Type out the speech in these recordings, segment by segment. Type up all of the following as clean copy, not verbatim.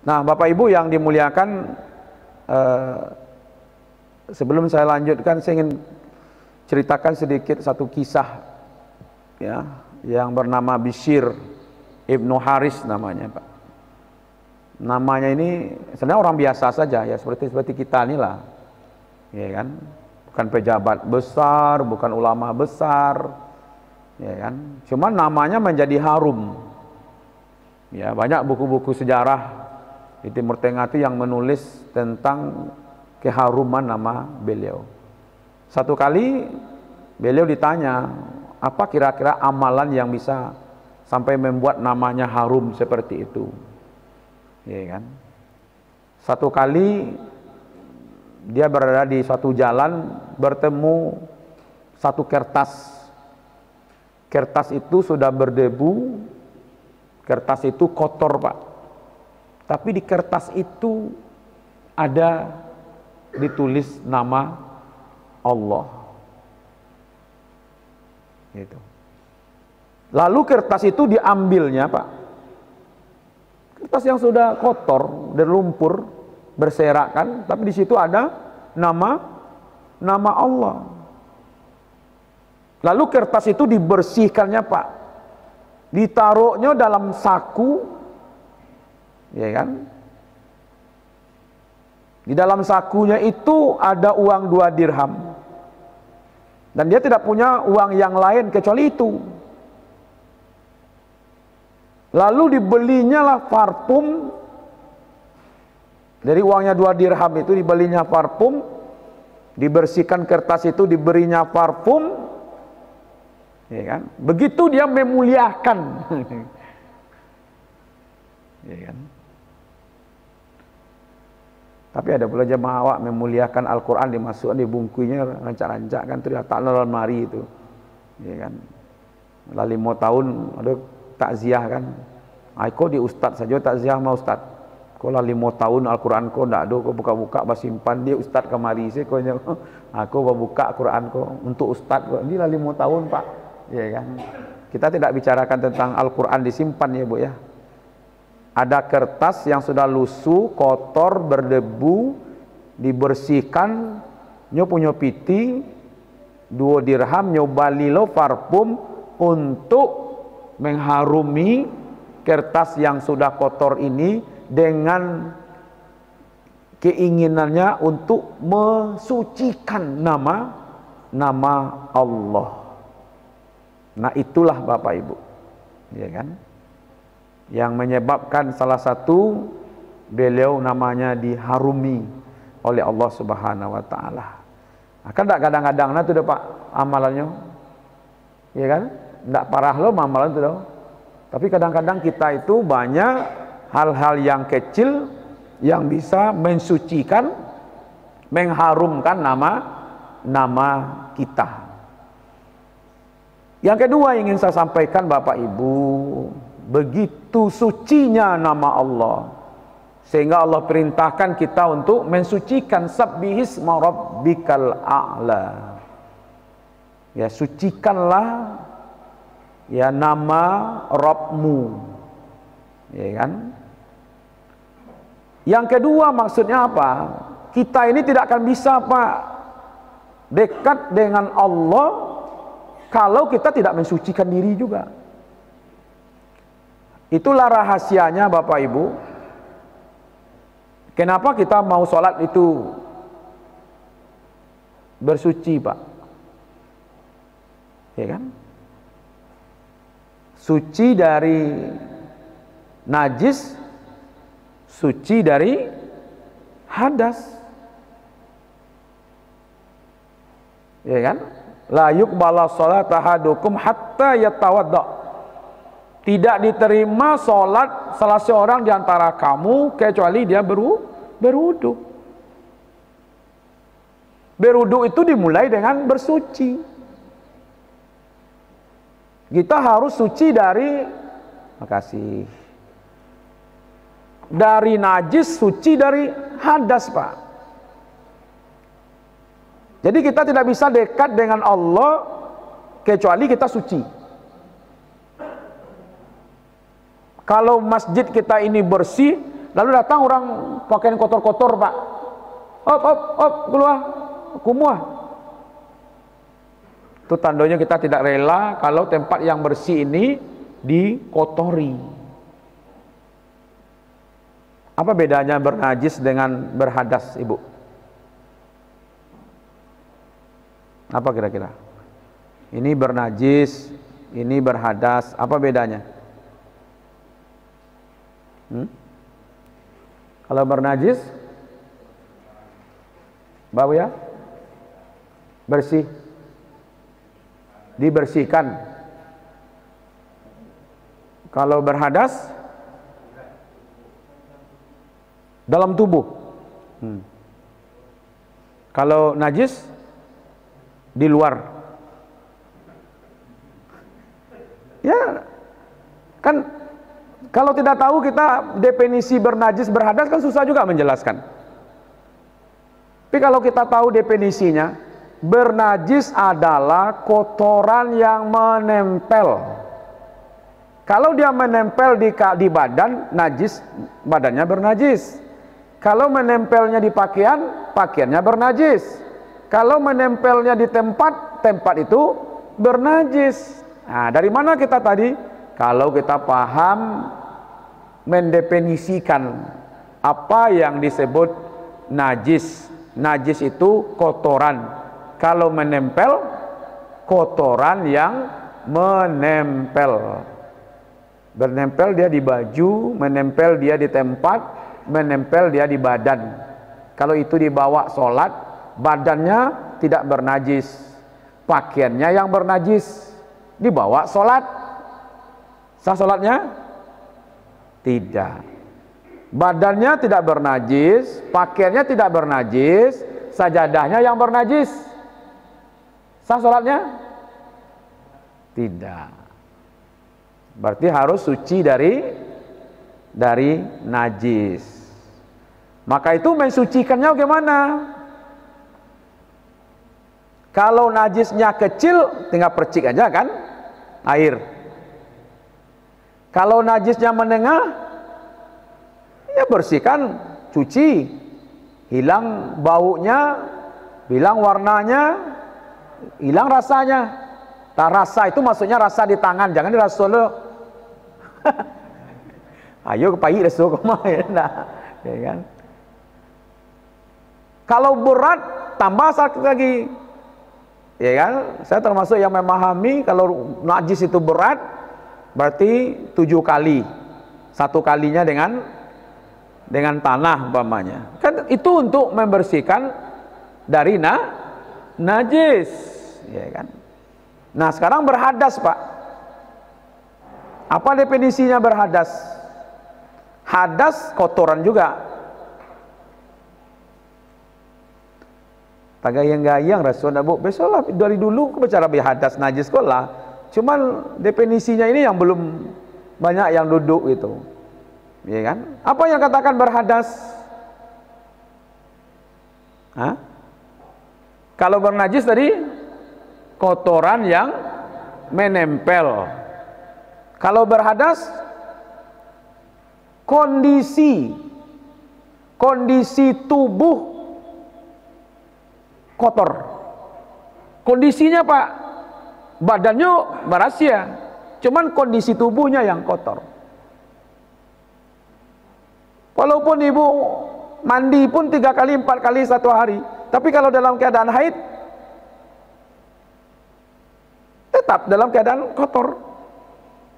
Nah, Bapak Ibu yang dimuliakan, sebelum saya lanjutkan, saya ingin ceritakan sedikit satu kisah ya, yang bernama Bishr Ibnu Haris namanya, Pak. Namanya ini sebenarnya orang biasa saja ya, seperti kita inilah, ya kan? Bukan pejabat besar, bukan ulama besar, ya kan? Cuman namanya menjadi harum. Ya, banyak buku-buku sejarah di Timur Tengah itu yang menulis tentang keharuman nama beliau. Satu kali beliau ditanya, apa kira-kira amalan yang bisa sampai membuat namanya harum seperti itu? Ya kan? Satu kali dia berada di suatu jalan, bertemu satu kertas. Kertas itu sudah berdebu, kertas itu kotor, Pak. Tapi di kertas itu ada ditulis nama Allah. Gitu. Lalu kertas itu diambilnya, Pak. Kertas yang sudah kotor dan lumpur, berserakan, tapi di situ ada nama Allah. Lalu kertas itu dibersihkannya, Pak. Ditaruhnya dalam saku, ya kan? Di dalam sakunya itu ada uang 2 dirham. Dan dia tidak punya uang yang lain kecuali itu. Lalu dibelinya lah parfum. Dari uangnya 2 dirham itu dibelinya parfum. Dibersihkan kertas itu, diberinya parfum. Ya kan? Begitu dia memuliakan. Ya kan? Tapi ada pula jemaah awak memuliakan Al-Quran, dimasukkan di bungkunya rancak-rancak kan, itu diletakkan dalam lemari itu, ya kan. Lah 5 tahun ada takziah kan, kau di ustaz saja takziah sama ustaz. Kau lah 5 tahun Al-Quran kau tidak ada, kau buka-buka simpan dia ustaz kemari sih, kau aku buka Quran kau untuk ustaz kau, ini lah 5 tahun Pak, ya kan. Kita tidak bicarakan tentang Al-Quran disimpan ya Bu ya. Ada kertas yang sudah lusuh, kotor, berdebu, dibersihkan, punya piti 2 dirham, nyobali lo parfum untuk mengharumi kertas yang sudah kotor ini dengan keinginannya untuk mensucikan nama Allah. Nah, itulah Bapak Ibu, ya kan, yang menyebabkan salah satu beliau namanya diharumi oleh Allah Subhanahu wa taala. Kan tak kadang-kadang itu dah Pak amalannya. Ya kan? Tidak parah loh amalan itu dah. Tapi kadang-kadang kita itu banyak hal-hal yang kecil yang bisa mensucikan, mengharumkan nama kita. Yang kedua ingin saya sampaikan Bapak Ibu, begitu sucinya nama Allah, sehingga Allah perintahkan kita untuk mensucikan sabbihisma rabbikal a'la. Ya, sucikanlah ya nama Rabbmu, ya kan. Yang kedua maksudnya apa? Kita ini tidak akan bisa Pak dekat dengan Allah kalau kita tidak mensucikan diri juga. Itulah rahasianya Bapak Ibu. Kenapa kita mau sholat itu bersuci Pak? Ya kan? Suci dari najis, suci dari hadas. Ya kan? La yuqbala sholata ahadukum hatta yatawadda. Tidak diterima sholat salah seorang di antara kamu kecuali dia berwudu. Berwudu itu dimulai dengan bersuci. Kita harus suci dari, makasih, dari najis, suci dari hadas Pak. Jadi kita tidak bisa dekat dengan Allah kecuali kita suci. Kalau masjid kita ini bersih, Lalu datang orang pakaian kotor-kotor, Pak. Op, keluar, kumuah. Itu tandanya kita tidak rela kalau tempat yang bersih ini dikotori. Apa bedanya bernajis dengan berhadas, Ibu? Apa kira-kira? Ini bernajis, ini berhadas, apa bedanya? Kalau bernajis, bau ya? Bersih. Dibersihkan. Kalau berhadas, dalam tubuh. Kalau najis, di luar. Ya, kan kalau tidak tahu kita definisi bernajis berhadas kan susah juga menjelaskan. Tapi kalau kita tahu definisinya, bernajis adalah kotoran yang menempel. Kalau dia menempel di badan, najis, badannya bernajis. Kalau menempelnya di pakaian, pakaiannya bernajis. Kalau menempelnya di tempat, tempat itu bernajis. Nah, dari mana kita tadi? Kalau kita paham mendefinisikan apa yang disebut najis. Najis itu kotoran. Kalau menempel, kotoran yang menempel. Menempel dia di baju, menempel dia di tempat, menempel dia di badan. Kalau itu dibawa sholat, badannya tidak bernajis, pakaiannya yang bernajis. Dibawa sholat, sah sholatnya? Tidak. Badannya tidak bernajis, pakaiannya tidak bernajis, sajadahnya yang bernajis, sah sholatnya? Tidak. Berarti harus suci dari najis. Maka itu mensucikannya bagaimana? Kalau najisnya kecil, tinggal percik aja kan air. Kalau najisnya menengah, ya bersihkan, cuci, hilang baunya, hilang warnanya, hilang rasanya. Tak rasa itu maksudnya rasa di tangan, jangan dirasa lo. Ayo kepahit rasa kemana? Ya kan? Kalau berat, tambah sakit lagi. Ya kan? Saya termasuk yang memahami kalau najis itu berat, berarti 7 kali. 1 kalinya dengan tanah umpamanya. Kan itu untuk membersihkan dari najis, ya kan? Nah, sekarang berhadas, Pak. Apa definisinya berhadas? Hadas kotoran juga. Tagayang-gayang Rasul Nabi. Besoklah dari dulu bicara berhadas najis sekolah. Cuman definisinya ini yang belum banyak yang duduk itu. Ya kan? Apa yang katakan berhadas? Hah? Kalau bernajis tadi kotoran yang menempel. Kalau berhadas kondisi tubuh kotor. Kondisinya, Pak, badannya berasia, cuman kondisi tubuhnya yang kotor. Walaupun ibu mandi pun 3 kali 4 kali 1 hari, tapi kalau dalam keadaan haid tetap dalam keadaan kotor.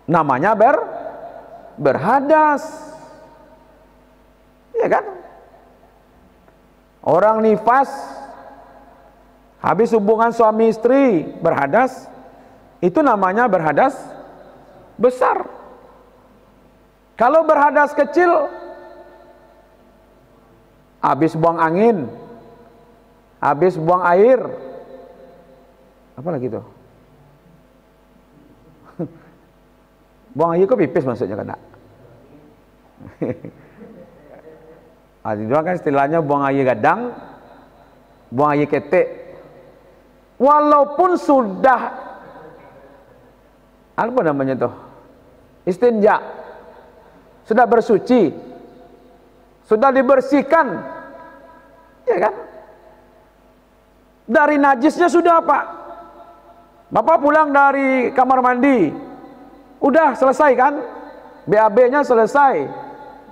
Namanya berhadas. Ya kan? Orang nifas habis hubungan suami istri berhadas, itu namanya berhadas besar. Kalau berhadas kecil, habis buang angin, habis buang air, apa lagi tuh? Buang air kok pipis maksudnya kan? Itu kan istilahnya buang air gadang, buang air ketek. Walaupun sudah apa namanya tuh? Istinja. Sudah bersuci. sudah dibersihkan, ya kan? Dari najisnya sudah, Pak. Bapak pulang dari kamar mandi, udah selesai kan? BAB-nya selesai,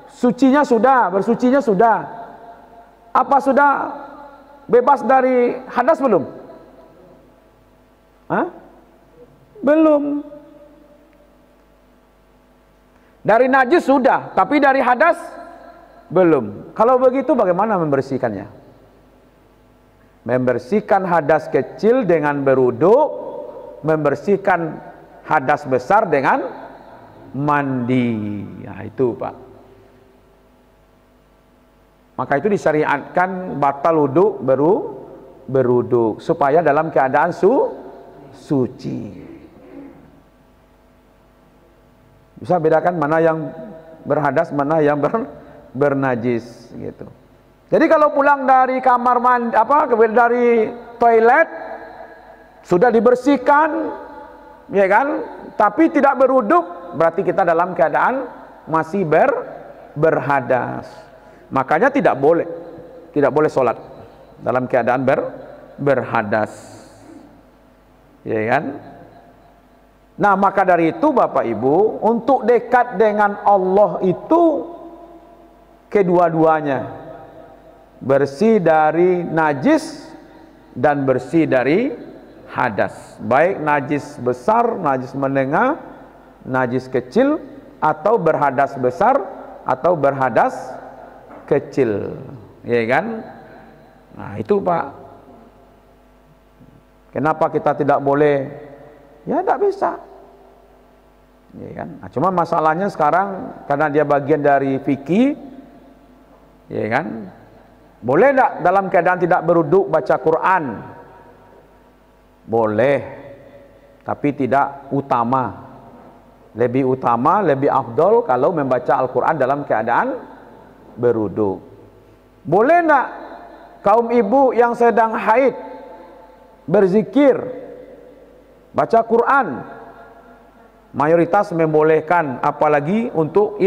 sucinya sudah, bersucinya sudah. Apa sudah bebas dari hadas belum? Hah? Belum. Dari najis sudah, tapi dari hadas belum. Kalau begitu bagaimana membersihkannya? Membersihkan hadas kecil dengan berwudu, membersihkan hadas besar dengan mandi. Nah, itu, Pak. Maka itu disyariatkan batal wudu baru berwudu supaya dalam keadaan suci. Bisa bedakan mana yang berhadas, mana yang bernajis gitu. Jadi kalau pulang dari kamar mandi dari toilet sudah dibersihkan, ya kan? Tapi tidak berwudu, berarti kita dalam keadaan masih berhadas. Makanya tidak boleh sholat dalam keadaan berhadas. Ya kan? Nah, maka dari itu Bapak Ibu, untuk dekat dengan Allah itu kedua-duanya, bersih dari najis dan bersih dari hadas, baik najis besar, najis menengah, najis kecil, atau berhadas besar atau berhadas kecil, ya kan? Nah, itu, Pak. Kenapa kita tidak boleh? Ya tidak bisa, ya kan? Nah, cuma masalahnya sekarang karena dia bagian dari fikih, ya kan? Boleh tidak dalam keadaan tidak berwudu baca Quran? Boleh, tapi tidak utama. Lebih utama, lebih afdol kalau membaca Al-Quran dalam keadaan berwudu. Boleh tidak kaum ibu yang sedang haid berzikir, baca Quran? Mayoritas membolehkan, apalagi untuk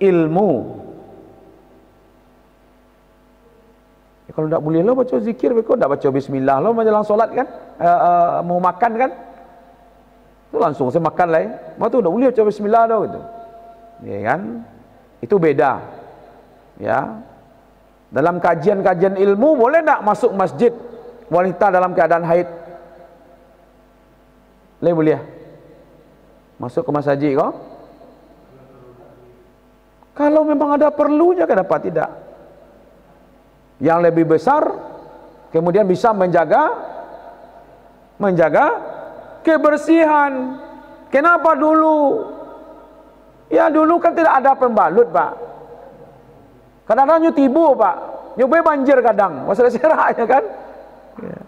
ilmu. Ya, kalau tidak boleh lo baca zikir, kok tidak baca bismillah lo menjelang solat kan? Mau makan kan? Itu langsung saya makan lah. Mau tu tidak boleh baca bismillah lo gitu. Ya kan? Itu beda. Ya. Dalam kajian-kajian ilmu boleh tidak masuk masjid wanita dalam keadaan haid? Boleh. Masuk ke masjid kok? Kalau memang ada perlunya, kenapa tidak? Yang lebih besar kemudian bisa menjaga kebersihan. Kenapa dulu? Ya dulu kan tidak ada pembalut, Pak. Kadang-kadang nyutibu, Pak. Nyubai banjir kadang, masalah seraknya kan? Ya.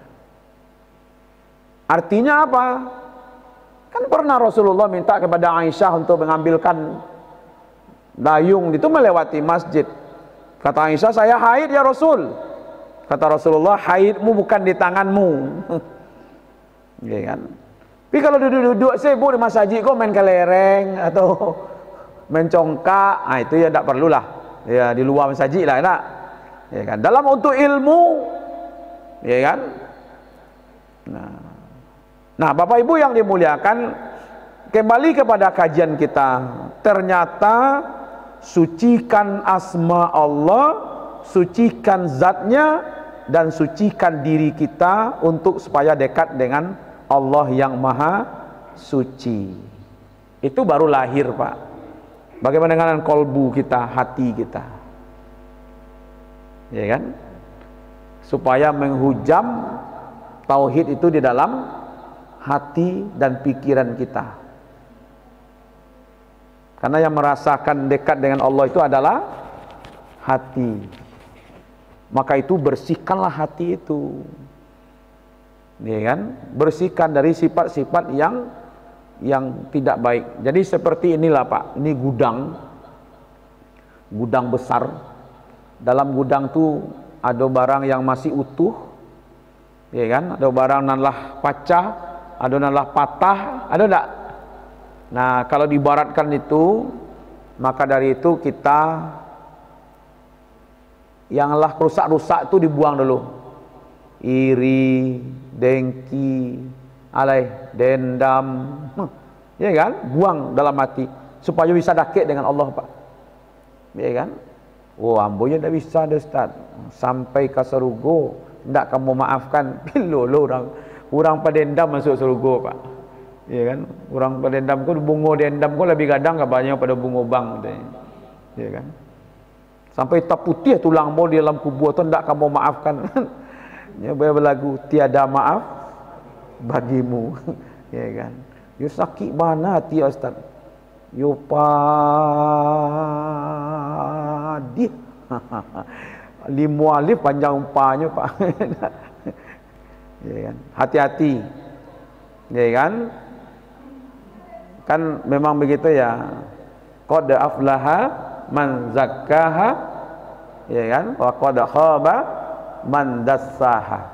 Artinya apa? Kan pernah Rasulullah minta kepada Aisyah untuk mengambilkan dayung itu melewati masjid. Kata Aisyah, saya haid ya Rasul. Kata Rasulullah, haidmu bukan di tanganmu. Ya kan? Tapi kalau duduk-duduk sibuk di masjid kok main kelereng atau main congkak, itu ya tidak perlulah. Ya di luar masjid lah, enak. Ya kan? Dalam untuk ilmu, ya kan? Nah, Bapak Ibu yang dimuliakan, kembali kepada kajian kita. Ternyata sucikan asma Allah, sucikan zatnya, dan sucikan diri kita untuk supaya dekat dengan Allah yang maha suci. Itu baru lahir, Pak. Bagaimana dengan kolbu kita, hati kita, ya kan? Supaya menghujam tauhid itu di dalam hati dan pikiran kita. Karena yang merasakan dekat dengan Allah itu adalah hati. Maka itu bersihkanlah hati itu, ya kan? Bersihkan dari sifat-sifat yang tidak baik. Jadi seperti inilah, Pak. Ini gudang besar. Dalam gudang itu ada barang yang masih utuh, ya kan? Ada barang nanlah pecah, ada nanlah patah, ada enggak? Nah, kalau diibaratkan itu, maka dari itu kita Yang rusak-rusak itu dibuang dulu. Iri, dengki, dendam, ya kan? Buang dalam hati supaya bisa dakik dengan Allah, Pak. Ya kan? Oh, ambonya tidak bisa, Ustaz. Sampai ke surga, tidak kamu maafkan. Pilolo orang pedendam masuk surga, Pak. Ya kan? Orang pedendam ku bungo dendam ku lebih gadang banyak pada bungo bang. Ya kan? Sampai tak putih tulang mo di dalam kubur tu tidak kamu maafkan. Ya, berlagu tiada maaf bagimu. Ya kan? Yo sakit mana hati, Ustaz. Yo padih. Limu alif panjang umpanya, Pak. Ya kan? Hati-hati. Ya kan? Kan memang begitu ya. Qad aflaha man zakkaha, ya kan? Wa qad khaba man dassaha.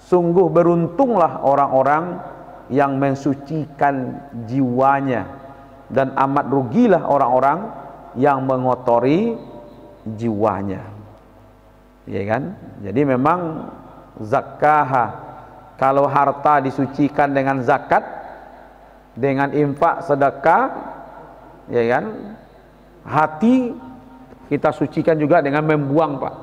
Sungguh beruntunglah orang-orang yang mensucikan jiwanya, dan amat rugilah orang-orang yang mengotori jiwanya. Ya kan? Jadi memang zakkaha, kalau harta disucikan dengan zakat, dengan infak sedekah, ya kan? Hati kita sucikan juga dengan membuang, Pak.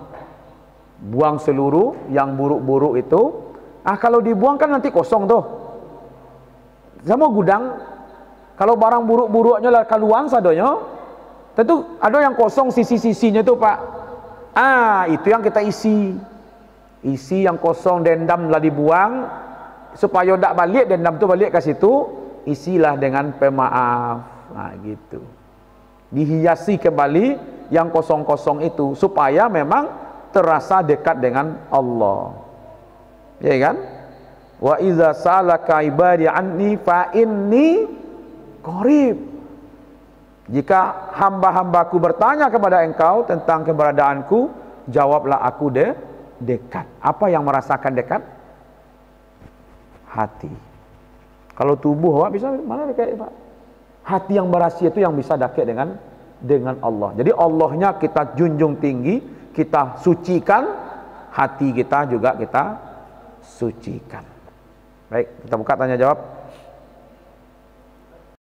Buang seluruh yang buruk-buruk itu. Kalau dibuang kan nanti kosong tuh. Sama gudang, kalau barang buruk-buruknya lah keluar sadonya, tentu ada yang kosong sisi-sisinya tuh, Pak. Itu yang kita isi. Isi yang kosong, dendam lah dibuang, supaya tidak balik dendam tu balik ke situ, isilah dengan pemaaf. Gitu. Dihiasi kembali yang kosong-kosong itu supaya memang terasa dekat dengan Allah. Ya kan? Wa iza salaka ibadi anni fa inni qarib. Jika hamba-hambaku bertanya kepada engkau tentang keberadaanku, jawablah aku dekat. Apa yang merasakan dekat? Hati. Kalau tubuh Pak bisa mana dekat, Pak? Hati yang berasia itu yang bisa dekat dengan Allah. Jadi Allahnya kita junjung tinggi, kita sucikan, hati kita juga kita sucikan. Baik, kita buka tanya jawab.